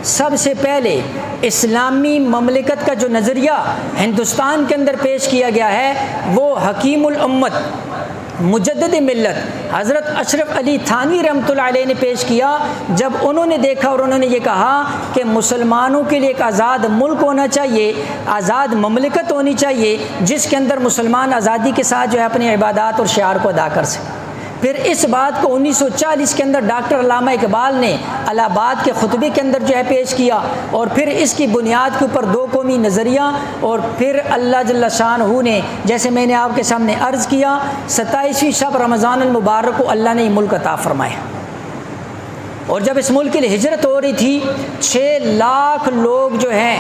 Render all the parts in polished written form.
سب سے پہلے اسلامی مملکت کا جو نظریہ ہندوستان کے اندر پیش کیا گیا ہے وہ حکیم الامت مجدد ملت حضرت اشرف علی تھانوی رحمۃ اللہ علیہ نے پیش کیا، جب انہوں نے دیکھا اور انہوں نے یہ کہا کہ مسلمانوں کے لیے ایک آزاد ملک ہونا چاہیے، آزاد مملکت ہونی چاہیے جس کے اندر مسلمان آزادی کے ساتھ جو ہے اپنی عبادات اور شعار کو ادا کر سکیں۔ پھر اس بات کو 1940 کے اندر ڈاکٹر علامہ اقبال نے الہ آباد کے خطبے کے اندر جو ہے پیش کیا، اور پھر اس کی بنیاد کے اوپر دو قومی نظریہ، اور پھر اللہ جل شانہ نے جیسے میں نے آپ کے سامنے عرض کیا 27ویں شب رمضان المبارک کو اللہ نے یہ ملک عطا فرمایا، اور جب اس ملک کے لیے ہجرت ہو رہی تھی 6 لاکھ لوگ جو ہیں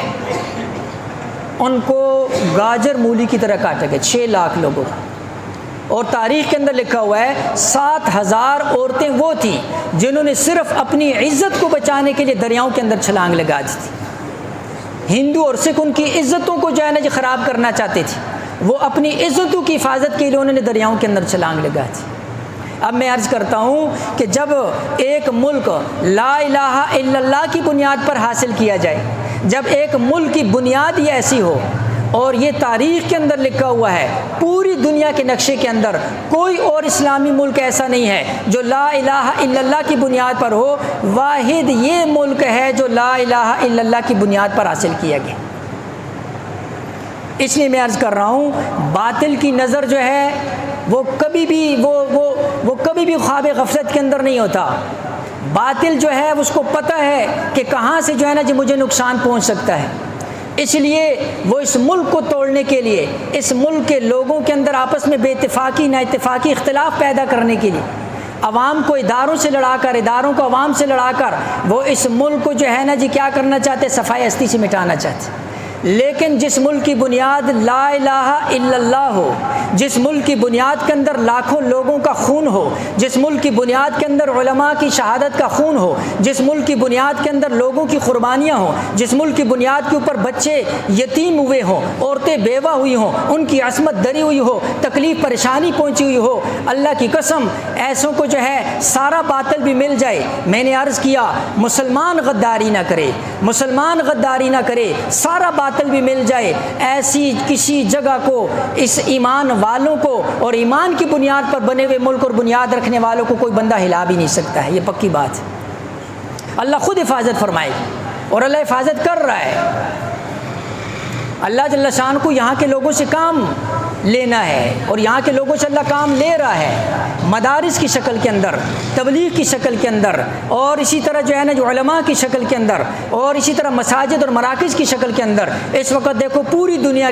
ان کو گاجر مولی کی طرح کاٹے گئے، 6 لاکھ لوگوں کو۔ اور تاریخ کے اندر لکھا ہوا ہے 7000 عورتیں وہ تھیں جنہوں نے صرف اپنی عزت کو بچانے کے لیے دریاؤں کے اندر چھلانگ لگا دی تھی۔ ہندو اور سکھ ان کی عزتوں کو جو ہے نا جی خراب کرنا چاہتے تھے، وہ اپنی عزتوں کی حفاظت کے لیے انہوں نے دریاؤں کے اندر چھلانگ لگا دی۔ اب میں عرض کرتا ہوں کہ جب ایک ملک لا الہ الا اللہ کی بنیاد پر حاصل کیا جائے، جب ایک ملک کی بنیاد ہی ایسی ہو، اور یہ تاریخ کے اندر لکھا ہوا ہے پوری دنیا کے نقشے کے اندر کوئی اور اسلامی ملک ایسا نہیں ہے جو لا الہ الا اللہ کی بنیاد پر ہو، واحد یہ ملک ہے جو لا الہ الا اللہ کی بنیاد پر حاصل کیا گیا۔ اس لیے میں عرض کر رہا ہوں باطل کی نظر جو ہے وہ کبھی بھی خواب غفلت کے اندر نہیں ہوتا۔ باطل جو ہے اس کو پتہ ہے کہ کہاں سے جو ہے نا جی مجھے نقصان پہنچ سکتا ہے، اس لیے وہ اس ملک کو توڑنے کے لیے، اس ملک کے لوگوں کے اندر آپس میں بے اتفاقی نا اتفاقی اختلاف پیدا کرنے کے لیے، عوام کو اداروں سے لڑا کر، اداروں کو عوام سے لڑا کر وہ اس ملک کو جو ہے نا جی کیا کرنا چاہتے، صفائی ہستی سے مٹانا چاہتے۔ لیکن جس ملک کی بنیاد لا الہ الا اللہ ہو، جس ملک کی بنیاد کے اندر لاکھوں لوگوں کا خون ہو، جس ملک کی بنیاد کے اندر علماء کی شہادت کا خون ہو، جس ملک کی بنیاد کے اندر لوگوں کی قربانیاں ہوں، جس ملک کی بنیاد کے اوپر بچے یتیم ہوئے ہوں، عورتیں بیوہ ہوئی ہوں، ان کی عصمت دری ہوئی ہو، تکلیف پریشانی پہنچی ہوئی ہو، اللہ کی قسم ایسوں کو جو ہے سارا باطل بھی مل جائے۔ میں نے عرض کیا مسلمان غداری نہ کرے، مسلمان غداری نہ کرے، سارا باطل بھی مل جائے، ایسی کسی جگہ کو اس ایمان والوں کو اور ایمان کی بنیاد پر بنے ہوئے ملک اور بنیاد رکھنے والوں کو کوئی بندہ ہلا بھی نہیں سکتا ہے، یہ پکی بات ہے۔ اللہ خود حفاظت فرمائے اور اللہ حفاظت کر رہا ہے۔ اللہ جل شان کو یہاں کے لوگوں سے کام لینا ہے اور یہاں کے لوگوں سے اللہ کام لے رہا ہے، مدارس کی شکل کے اندر، تبلیغ کی شکل کے اندر، اور اسی طرح جو ہے نا جو علماء کی شکل کے اندر، اور اسی طرح مساجد اور مراکز کی شکل کے اندر۔ اس وقت دیکھو پوری دنیا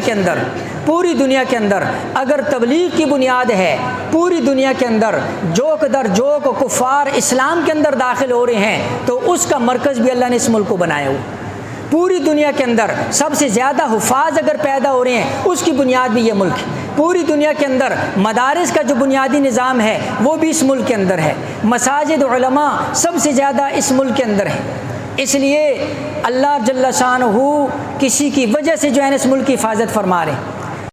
کے اندر اگر تبلیغ کی بنیاد ہے، پوری دنیا کے اندر جوک در جوک کفار اسلام کے اندر داخل ہو رہے ہیں، تو اس کا مرکز بھی اللہ نے اس ملک کو بنایا ہوا۔ پوری دنیا کے اندر سب سے زیادہ حفاظ اگر پیدا ہو رہے ہیں اس کی بنیاد بھی یہ ملک ہے۔ پوری دنیا کے اندر مدارس کا جو بنیادی نظام ہے وہ بھی اس ملک کے اندر ہے، مساجد علماء سب سے زیادہ اس ملک کے اندر ہے۔ اس لیے اللہ جل شانہ کسی کی وجہ سے جو ہے نا اس ملک کی حفاظت فرما رہے ہیں۔